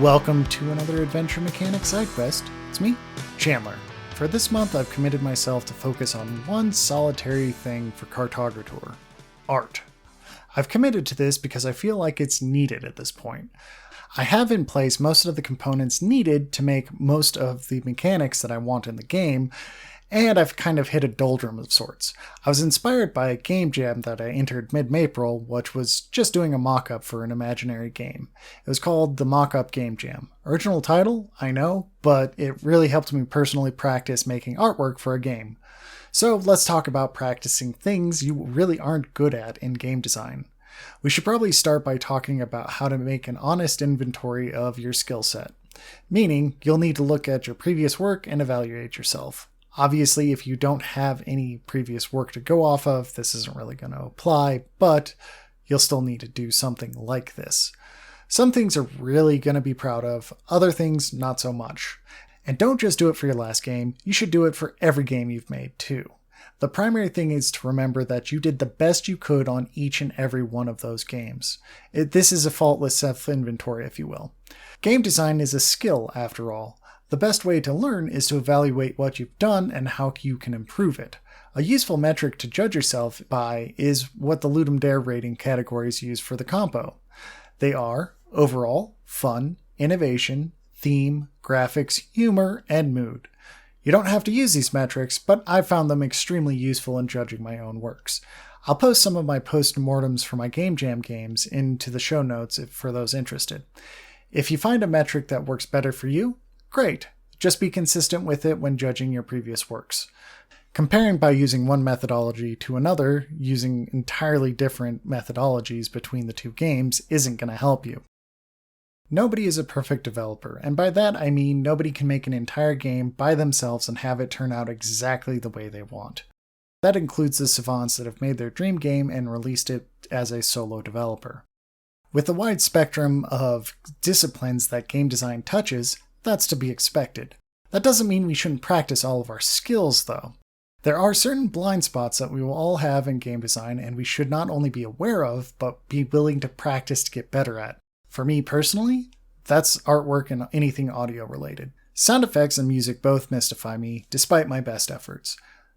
Welcome to another Adventure Mechanics side quest. It's me, Chandler. For this month, I've committed myself to focus on one solitary thing for Cartogrator: art. I've committed to this because I feel like it's needed at this point. I have in place most of the components needed to make most of the mechanics that I want in the game, and I've kind of hit a doldrum of sorts. I was inspired by a game jam that I entered mid-April, which was just doing a mock-up for an imaginary game. It was called the Mock-Up Game Jam. Original title, I know, but it really helped me personally practice making artwork for a game. So let's talk about practicing things you really aren't good at in game design. We should probably start by talking about how to make an honest inventory of your skill set. Meaning, you'll need to look at your previous work and evaluate yourself. Obviously, if you don't have any previous work to go off of, this isn't really going to apply, but you'll still need to do something like this. Some things are really going to be proud of, other things not so much. And don't just do it for your last game, you should do it for every game you've made too. The primary thing is to remember that you did the best you could on each and every one of those games. This is a faultless self-inventory, if you will. Game design is a skill, after all. The best way to learn is to evaluate what you've done and how you can improve it. A useful metric to judge yourself by is what the Ludum Dare rating categories use for the compo. They are overall, fun, innovation, theme, graphics, humor, and mood. You don't have to use these metrics, but I've found them extremely useful in judging my own works. I'll post some of my post-mortems for my Game Jam games into the show notes for those interested. If you find a metric that works better for you, great. Just be consistent with it when judging your previous works. Comparing by using one methodology to another using entirely different methodologies between the two games isn't going to help you. Nobody is a perfect developer, and by that I mean nobody can make an entire game by themselves and have it turn out exactly the way they want. That includes the savants that have made their dream game and released it as a solo developer. With the wide spectrum of disciplines that game design touches, that's to be expected. That doesn't mean we shouldn't practice all of our skills, though. There are certain blind spots that we will all have in game design, and we should not only be aware of, but be willing to practice to get better at. For me personally, that's artwork and anything audio related. Sound effects and music both mystify me, despite my best efforts.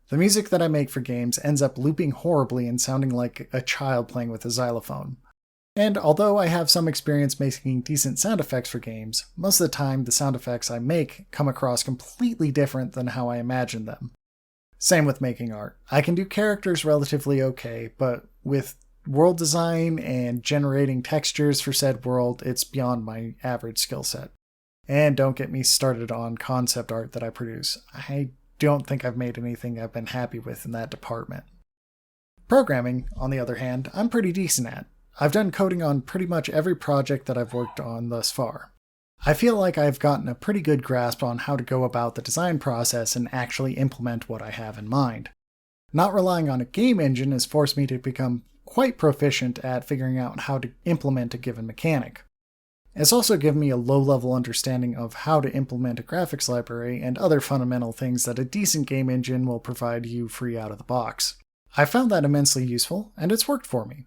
The music that I make for games ends up looping horribly and sounding like a child playing with a xylophone. And although I have some experience making decent sound effects for games, most of the time the sound effects I make come across completely different than how I imagined them. Same with making art. I can do characters relatively okay, but with world design and generating textures for said world, it's beyond my average skill set. And don't get me started on concept art that I produce. I don't think I've made anything I've been happy with in that department. Programming, on the other hand, I'm pretty decent at. I've done coding on pretty much every project that I've worked on thus far. I feel like I've gotten a pretty good grasp on how to go about the design process and actually implement what I have in mind. Not relying on a game engine has forced me to become quite proficient at figuring out how to implement a given mechanic. It's also given me a low-level understanding of how to implement a graphics library and other fundamental things that a decent game engine will provide you free out of the box. I found that immensely useful, and it's worked for me.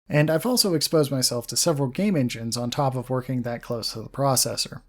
And I've also exposed myself to several game engines on top of working that close to the processor.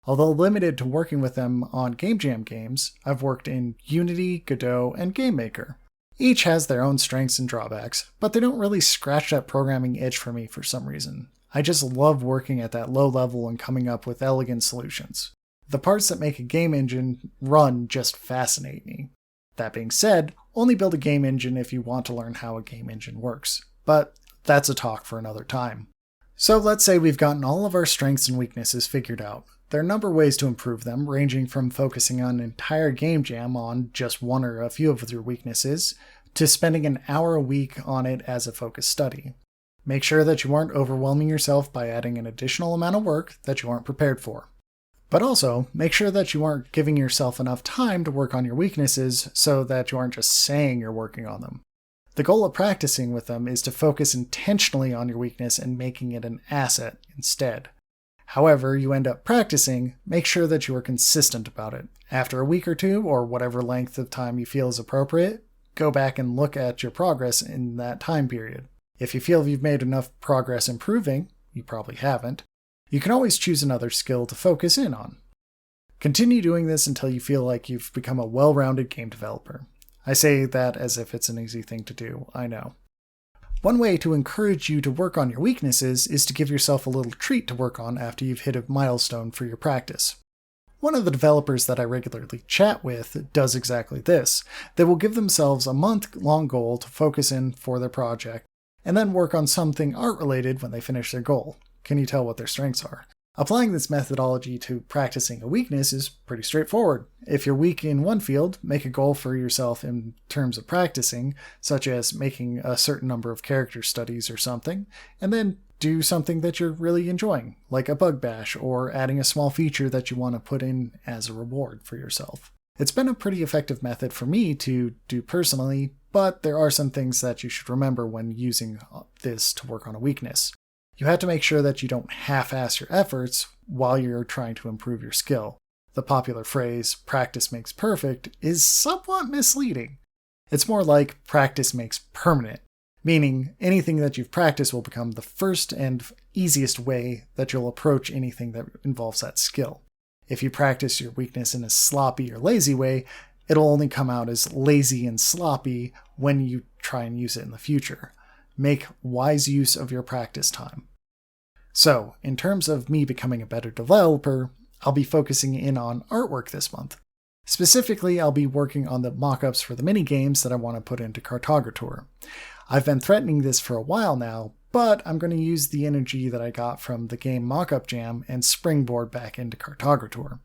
Although limited to working with them on Game Jam games, I've worked in Unity, Godot, and GameMaker. Each has their own strengths and drawbacks, but they don't really scratch that programming itch for me for some reason. I just love working at that low level and coming up with elegant solutions. The parts that make a game engine run just fascinate me. That being said, only build a game engine if you want to learn how a game engine works. But that's a talk for another time. So let's say we've gotten all of our strengths and weaknesses figured out. There are a number of ways to improve them, ranging from focusing on an entire game jam on just one or a few of your weaknesses, to spending an hour a week on it as a focused study. Make sure that you aren't overwhelming yourself by adding an additional amount of work that you aren't prepared for. But also, make sure that you aren't giving yourself enough time to work on your weaknesses so that you aren't just saying you're working on them. The goal of practicing with them is to focus intentionally on your weakness and making it an asset instead. However you end up practicing, make sure that you are consistent about it. After a week or two, or whatever length of time you feel is appropriate, go back and look at your progress in that time period. If you feel you've made enough progress improving, you probably haven't, You can always choose another skill to focus in on. Continue doing this until you feel like you've become a well-rounded game developer. I say that as if it's an easy thing to do, I know. One way to encourage you to work on your weaknesses is to give yourself a little treat to work on after you've hit a milestone for your practice. One of the developers that I regularly chat with does exactly this. They will give themselves a month-long goal to focus in for their project, and then work on something art-related when they finish their goal. Can you tell what their strengths are? Applying this methodology to practicing a weakness is pretty straightforward. If you're weak in one field, make a goal for yourself in terms of practicing, such as making a certain number of character studies or something, and then do something that you're really enjoying, like a bug bash or adding a small feature that you want to put in as a reward for yourself. It's been a pretty effective method for me to do personally, but there are some things that you should remember when using this to work on a weakness. You have to make sure that you don't half-ass your efforts while you're trying to improve your skill. The popular phrase, practice makes perfect, is somewhat misleading. It's more like practice makes permanent, meaning anything that you've practiced will become the first and easiest way that you'll approach anything that involves that skill. If you practice your weakness in a sloppy or lazy way, it'll only come out as lazy and sloppy when you try and use it in the future. Make wise use of your practice time. So, in terms of me becoming a better developer, I'll be focusing in on artwork this month. Specifically, I'll be working on the mockups for the mini-games that I want to put into Cartogrator. I've been threatening this for a while now, but I'm going to use the energy that I got from the game Mockup Jam and springboard back into Cartogrator.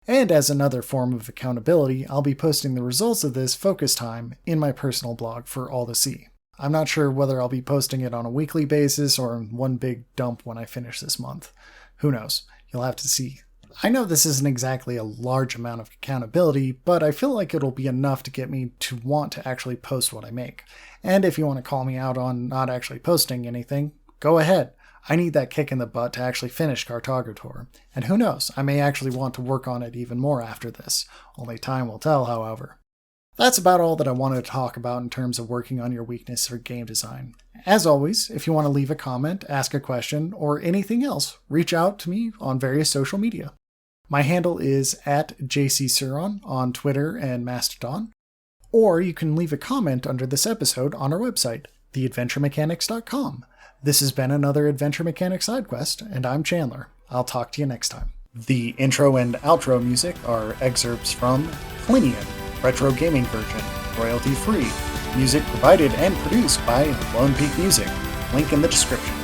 And as another form of accountability, I'll be posting the results of this focus time in my personal blog for all to see. I'm not sure whether I'll be posting it on a weekly basis or in one big dump when I finish this month. Who knows? You'll have to see. I know this isn't exactly a large amount of accountability, but I feel like it'll be enough to get me to want to actually post what I make. And if you want to call me out on not actually posting anything, go ahead. I need that kick in the butt to actually finish Cartogrator. And who knows, I may actually want to work on it even more after this. Only time will tell, however. That's about all that I wanted to talk about in terms of working on your weakness for game design. As always, if you want to leave a comment, ask a question, or anything else, reach out to me on various social media. My handle is @JCSuron on Twitter and Mastodon, or you can leave a comment under this episode on our website, theadventuremechanics.com. This has been another Adventure Mechanics Side Quest, and I'm Chandler. I'll talk to you next time. The intro and outro music are excerpts from Plinian, retro gaming version, royalty free. Music provided and produced by Lone Peak Music. Link in the description.